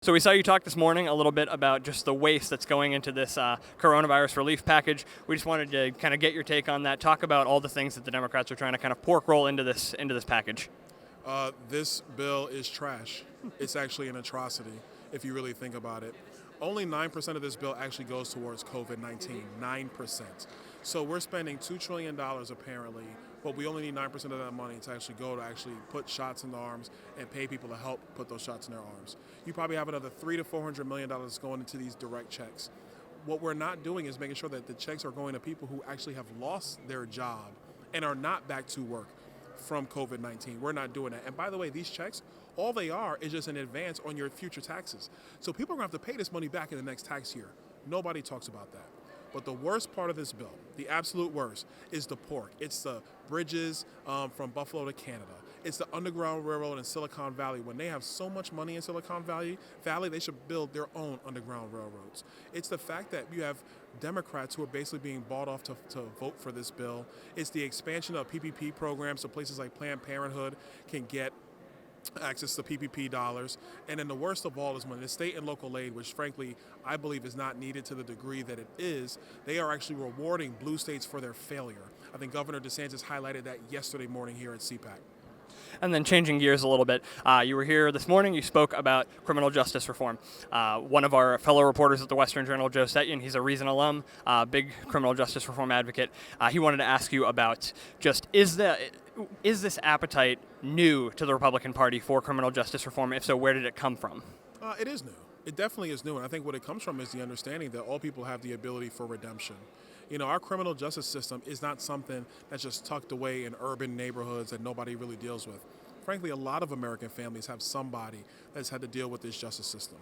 So we saw you talk this morning a little bit about just the waste that's going into this coronavirus relief package. We just wanted to kind of get your take on that, talk about all the things that the Democrats are trying to kind of pork roll into this package. This bill is trash. It's actually an atrocity if you really think about it. Only 9% of this bill actually goes towards COVID-19, 9%. So we're spending $2 trillion apparently, but we only need 9% of that money to actually go to actually put shots in the arms and pay people to help put those shots in their arms. You probably have another $300 to $400 million going into these direct checks. What we're not doing is making sure that the checks are going to people who actually have lost their job and are not back to work from COVID-19. We're not doing that. And by the way, these checks, all they are is just an advance on your future taxes. So people are going to have to pay this money back in the next tax year. Nobody talks about that. But the worst part of this bill, the absolute worst, is the pork. It's the bridges from Buffalo to Canada. It's the Underground Railroad in Silicon Valley. When they have so much money in Silicon Valley, they should build their own Underground Railroads. It's the fact that you have Democrats who are basically being bought off to vote for this bill. It's the expansion of PPP programs so places like Planned Parenthood can get access to PPP dollars. And then the worst of all is when the state and local aid, which frankly I believe is not needed to the degree that it is, they are actually rewarding blue states for their failure. I think Governor DeSantis highlighted that yesterday morning here at CPAC. And then changing gears a little bit, you were here this morning, you spoke about criminal justice reform. One of our fellow reporters at the Western Journal, Joe Setyon, he's a Reason alum, big criminal justice reform advocate. He wanted to ask you about just, is this appetite new to the Republican Party for criminal justice reform? If so, where did it come from? It is new. It definitely is new. And I think what it comes from is the understanding that all people have the ability for redemption. You know, our criminal justice system is not something that's just tucked away in urban neighborhoods that nobody really deals with. Frankly, a lot of American families have somebody that's had to deal with this justice system.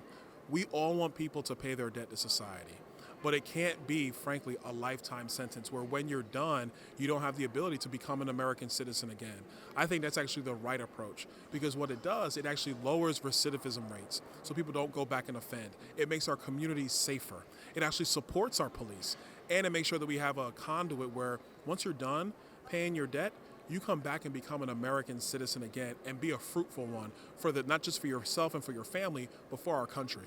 We all want people to pay their debt to society. But it can't be, frankly, a lifetime sentence where when you're done, you don't have the ability to become an American citizen again. I think that's actually the right approach because what it does, it actually lowers recidivism rates so people don't go back and offend. It makes our communities safer. It actually supports our police. And it makes sure that we have a conduit where once you're done paying your debt, you come back and become an American citizen again and be a fruitful one for not just for yourself and for your family, but for our country.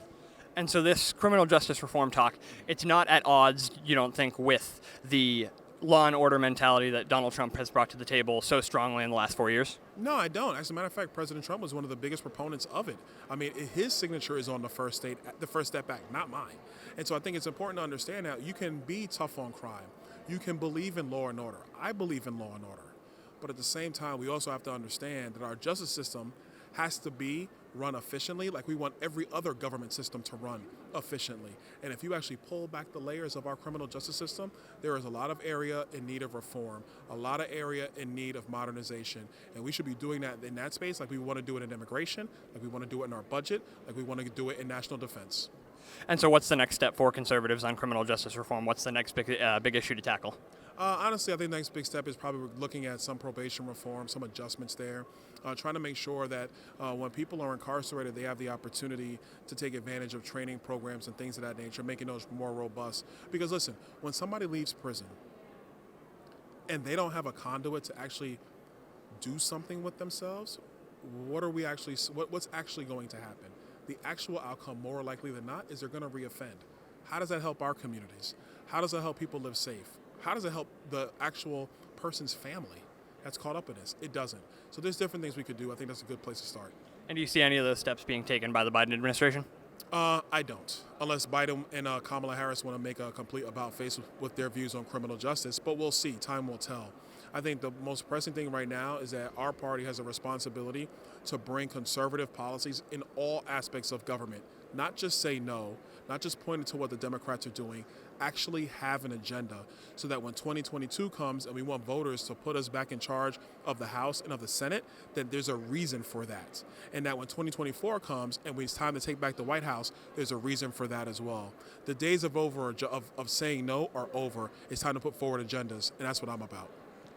And so this criminal justice reform talk, it's not at odds, you don't think, with the law and order mentality that Donald Trump has brought to the table so strongly in the last 4 years? No, I don't. As a matter of fact, President Trump was one of the biggest proponents of it. I mean, his signature is on the First Step Act, not mine. And so I think it's important to understand that you can be tough on crime. You can believe in law and order. I believe in law and order. But at the same time, we also have to understand that our justice system has to be run efficiently, like we want every other government system to run efficiently. And if you actually pull back the layers of our criminal justice system, there is a lot of area in need of reform, a lot of area in need of modernization. And we should be doing that in that space like we want to do it in immigration, like we want to do it in our budget, like we want to do it in national defense. And so what's the next step for conservatives on criminal justice reform? What's the next big issue to tackle? Honestly, I think the next big step is probably looking at some probation reform, some adjustments there, trying to make sure that when people are incarcerated, they have the opportunity to take advantage of training programs and things of that nature, making those more robust. Because listen, when somebody leaves prison and they don't have a conduit to actually do something with themselves, what's actually going to happen? The actual outcome, more likely than not, is they're going to reoffend. How does that help our communities? How does that help people live safe? How does it help the actual person's family that's caught up in this? It doesn't. So there's different things we could do. I think that's a good place to start. And do you see any of those steps being taken by the Biden administration? I don't, unless Biden and Kamala Harris want to make a complete about-face with their views on criminal justice. But we'll see. Time will tell. I think the most pressing thing right now is that our party has a responsibility to bring conservative policies in all aspects of government. Not just say no, not just pointing to what the Democrats are doing, actually have an agenda so that when 2022 comes and we want voters to put us back in charge of the House and of the Senate, then there's a reason for that. And that when 2024 comes and it's time to take back the White House, there's a reason for that as well. The days of saying no are over. It's time to put forward agendas, and that's what I'm about.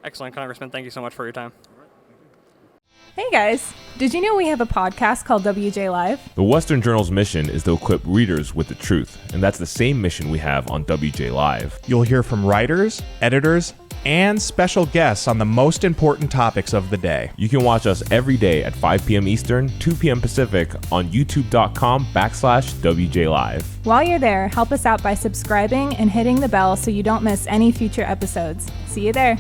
Excellent, Congressman. Thank you so much for your time. Hey guys, did you know we have a podcast called WJ Live? The Western Journal's mission is to equip readers with the truth, and that's the same mission we have on WJ Live. You'll hear from writers, editors, and special guests on the most important topics of the day. You can watch us every day at 5 p.m. Eastern, 2 p.m. Pacific on youtube.com/WJ Live. While you're there, help us out by subscribing and hitting the bell so you don't miss any future episodes. See you there.